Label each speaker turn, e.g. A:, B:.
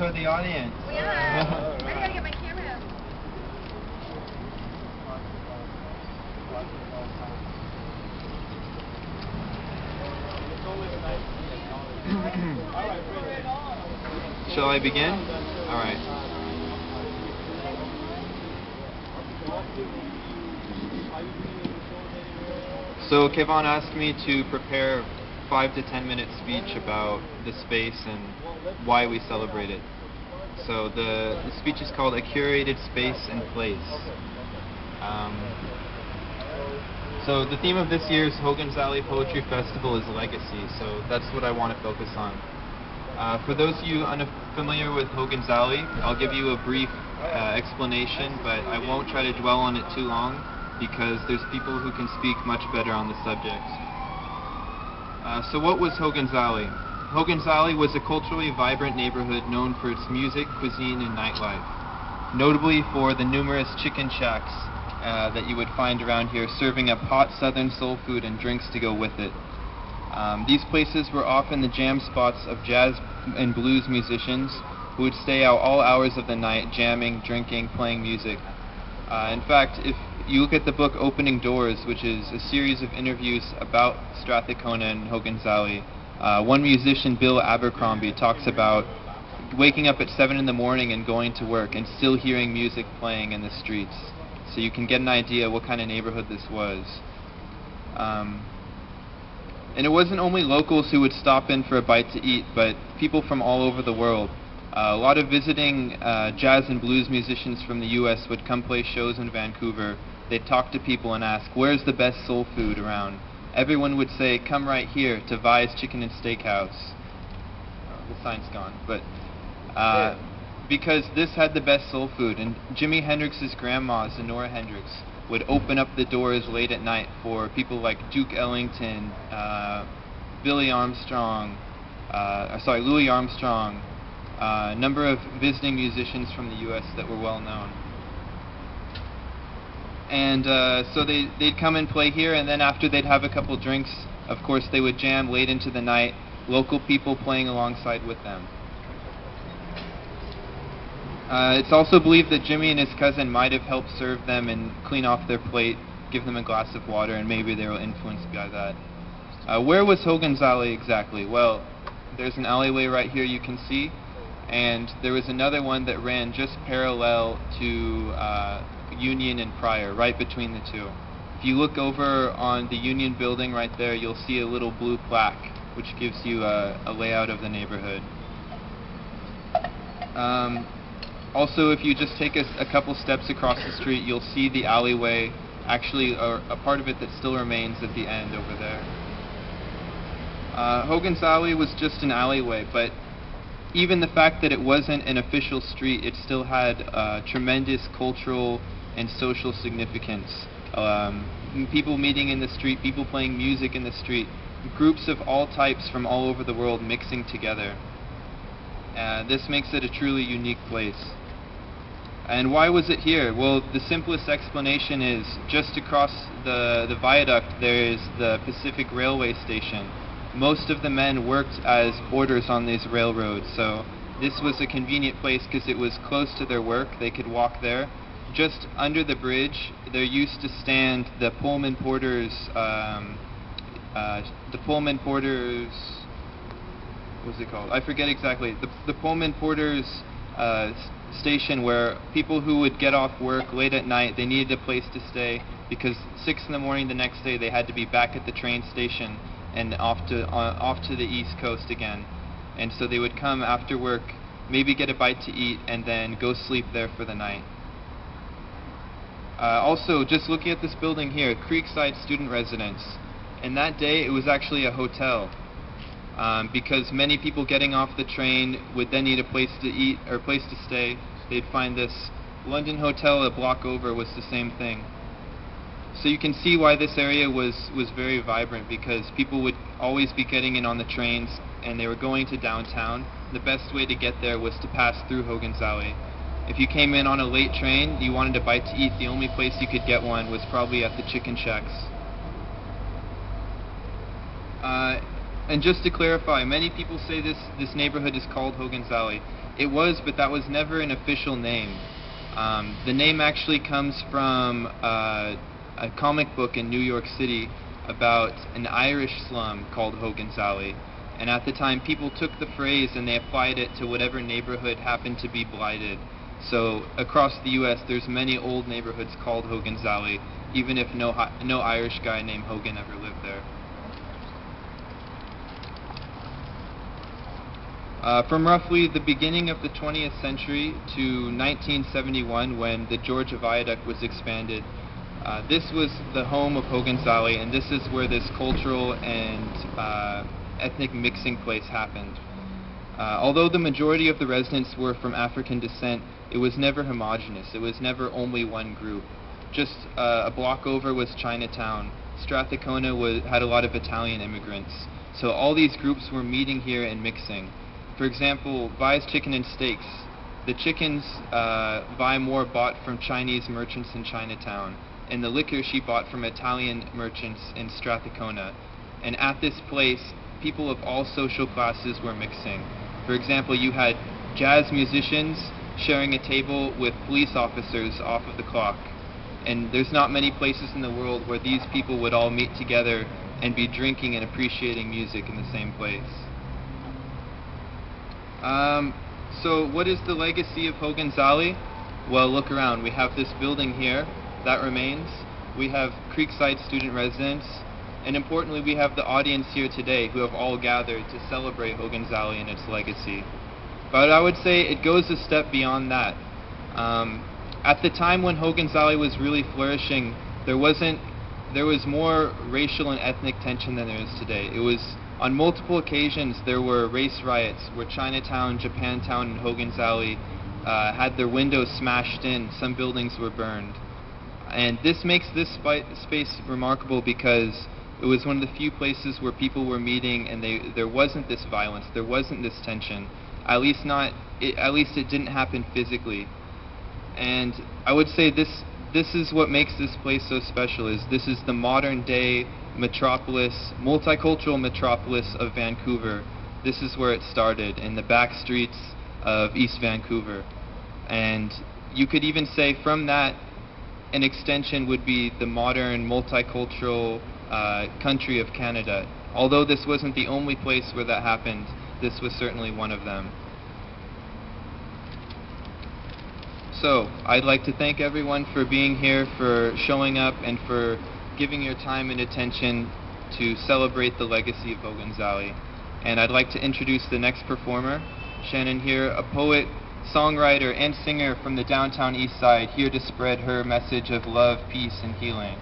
A: toward the audience.
B: Yeah. I gotta get my camera out.
A: Shall I begin? All right. So Kevon asked me to prepare 5 to 10 minute speech about the space and why we celebrate it. So the speech is called A Curated Space and Place. So the theme of this year's Hogan's Alley Poetry Festival is legacy, so that's what I want to focus on. For those of you unfamiliar with Hogan's Alley, I'll give you a brief explanation, but I won't try to dwell on it too long because there's people who can speak much better on the subject. So what was Hogan's Alley? Hogan's Alley was a culturally vibrant neighborhood known for its music, cuisine, and nightlife, notably for the numerous chicken shacks that you would find around here serving up hot southern soul food and drinks to go with it. These places were often the jam spots of jazz and blues musicians who would stay out all hours of the night jamming, drinking, playing music. In fact, if you look at the book Opening Doors, which is a series of interviews about Strathcona and Hogan's Alley, one musician, Bill Abercrombie, talks about waking up at 7 in the morning and going to work and still hearing music playing in the streets. So you can get an idea what kind of neighborhood this was. And it wasn't only locals who would stop in for a bite to eat, but people from all over the world. A lot of visiting jazz and blues musicians from the U.S. would come play shows in Vancouver. They'd talk to people and ask, where's the best soul food around? Everyone would say, come right here to Vi's Chicken and Steakhouse. The sign's gone, but because this had the best soul food, and Jimi Hendrix's grandma, Zenora Hendrix, would open up the doors late at night for people like Duke Ellington, Louis Armstrong, a number of visiting musicians from the U.S. that were well known. And so they'd come and play here, and then after they'd have a couple drinks, of course they would jam late into the night, local people playing alongside with them. It's also believed that Jimmy and his cousin might have helped serve them and clean off their plate, give them a glass of water, and maybe they were influenced by that. Where was Hogan's Alley exactly? Well, there's an alleyway right here you can see, and there was another one that ran just parallel to Union and Pryor, right between the two. If you look over on the Union building right there, you'll see a little blue plaque, which gives you a layout of the neighborhood. Also, if you just take a couple steps across the street, you'll see the alleyway, actually a part of it that still remains at the end over there. Hogan's Alley was just an alleyway, but even the fact that it wasn't an official street, it still had tremendous cultural and social significance. People meeting in the street, people playing music in the street, groups of all types from all over the world mixing together. This makes it a truly unique place. And why was it here? Well, the simplest explanation is just across the viaduct there is the Pacific Railway Station. Most of the men worked as porters on these railroads, so this was a convenient place because it was close to their work. They could walk there. Just under the bridge, there used to stand the Pullman Porters, what's it called? I forget exactly. The Pullman Porters station where people who would get off work late at night, they needed a place to stay because 6 in the morning the next day they had to be back at the train station and off to the East Coast again. And so they would come after work, maybe get a bite to eat, and then go sleep there for the night. Also, just looking at this building here, Creekside Student Residence. And that day it was actually a hotel. Because many people getting off the train would then need a place to eat or a place to stay. They'd find this London hotel a block over was the same thing. So you can see why this area was very vibrant, because people would always be getting in on the trains and they were going to downtown. The best way to get there was to pass through Hogan's Alley. If you came in on a late train, you wanted a bite to eat, the only place you could get one was probably at the chicken shacks. And just to clarify, many people say this neighborhood is called Hogan's Alley. It was, but that was never an official name. The name actually comes from a comic book in New York City about an Irish slum called Hogan's Alley. And at the time, people took the phrase and they applied it to whatever neighborhood happened to be blighted. So across the U.S., there's many old neighborhoods called Hogan's Alley, even if no Irish guy named Hogan ever lived there. From roughly the beginning of the 20th century to 1971, when the Georgia Viaduct was expanded, this was the home of Hogan's Alley, and this is where this cultural and ethnic mixing place happened. Although the majority of the residents were from African descent, it was never homogeneous. It was never only one group. Just a block over was Chinatown. Strathcona had a lot of Italian immigrants. So all these groups were meeting here and mixing. For example, Vi's Chicken and Steaks. The chickens Vi Moore bought from Chinese merchants in Chinatown, and the liquor she bought from Italian merchants in Strathcona. And at this place, people of all social classes were mixing. For example, you had jazz musicians sharing a table with police officers off of the clock. And there's not many places in the world where these people would all meet together and be drinking and appreciating music in the same place. So what is the legacy of Hogan's Alley? Well, look around. We have this building here that remains. We have Creekside student residence. And importantly, we have the audience here today who have all gathered to celebrate Hogan's Alley and its legacy. But I would say it goes a step beyond that. At the time when Hogan's Alley was really flourishing, there was more racial and ethnic tension than there is today. It was, on multiple occasions, there were race riots where Chinatown, Japantown, and Hogan's Alley had their windows smashed in. Some buildings were burned. And this makes this space remarkable because it was one of the few places where people were meeting and there wasn't this violence, there wasn't this tension. At least it didn't happen physically. And I would say this is what makes this place so special, is this is the modern day metropolis, multicultural metropolis of Vancouver. This is where it started, in the back streets of East Vancouver. And you could even say from that, an extension would be the modern multicultural country of Canada. Although this wasn't the only place where that happened, this was certainly one of them. So, I'd like to thank everyone for being here, for showing up, and for giving your time and attention to celebrate the legacy of Hogan's Alley. And I'd like to introduce the next performer, Shannon here, a poet, songwriter, and singer from the downtown east side, here to spread her message of love, peace, and healing.